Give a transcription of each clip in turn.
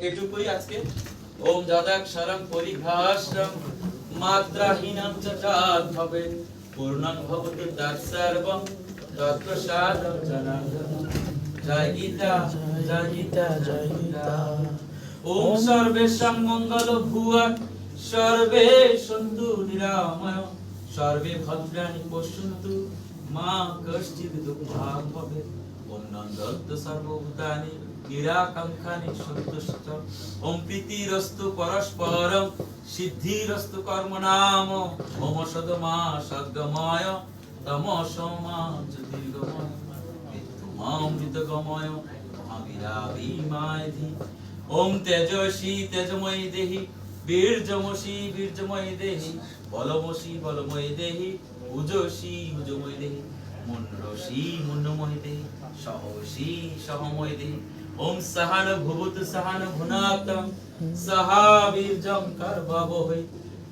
এটুকুই আজকে। ওম যদাক্ষরং পরিভাষাং মাত্রাহীনং চ হবে পূর্ণং ভবতু তৎসর্বং তৎপ্রসাদং জনার্দন। জয় গীতা, জয় গীতা, জয় গীতা। ওম সর্বেষাং মঙ্গল ভুয়াৎ সর্বে সন্তু নিরাময় সর্বে ভদ্রাণি পশ্যন্তু মা কশ্চিৎ দুঃখং ভবেৎ। ওম নন্দন্তু সর্বভূতানি নিরাকাঙ্ক্ষানি সন্তুষ্ট। ওম প্রীতিরস্তু পরস্পরং সিদ্ধিরস্তু কর্মণাম। ওম সদমা সদ্গময় তমসমা জ্যোতির্গময় মৃতগময় মহাবীরাবিমায় ধি। ওম তেজস্বী তেজময়ী দেহি বীর্যমসি বীর্যময়ী দেহি বলমসি বলময়ী দেহি উজসি উজময়ী দেহি মুন্ডসি মুন্ডময়ী দেহি সহসি সহময়ী দেহি। ওম সহন ভুবতু সহন ভুনাত্তং সহা বীর্যং কর্ববহৈ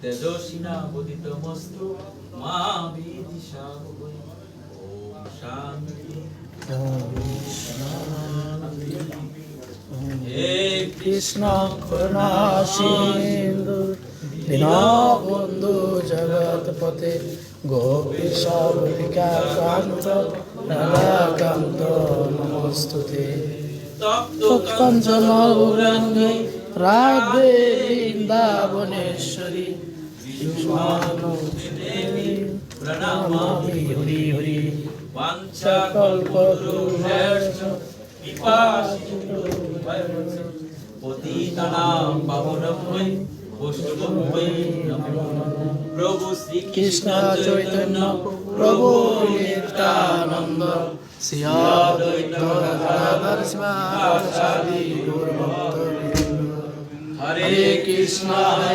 তেজস্বিনা বোধিতমস্তু মা বিদিশাবহৈ। ওম শান্তি। হে কৃষ্ণ করুণা সিন্ধু দীনবন্ধু জগৎপতে গোপীশ গোপিকা কান্ত রাধাকান্ত নমস্তুতে। তৎকঞ্চন গৌরাঙ্গে রাধে বৃন্দাবনেশ্বরী বিষ্ণু প্রণমামি হরি হরি। বাঞ্ছাকল্পতরুভ্যশ্চ কৃপাসিন্ধু পতিতানাং পাবনভ্যৈ বৈষ্ণবেভ্যৈ নমো নমঃ। প্রভু শ্রী কৃষ্ণ চৈতন্য প্রভু নিত্যানন্দ শ্রী অদ্বৈত গদাধর শিবাসাদি গৌরভক্তবৃন্দ। হরে কৃষ্ণ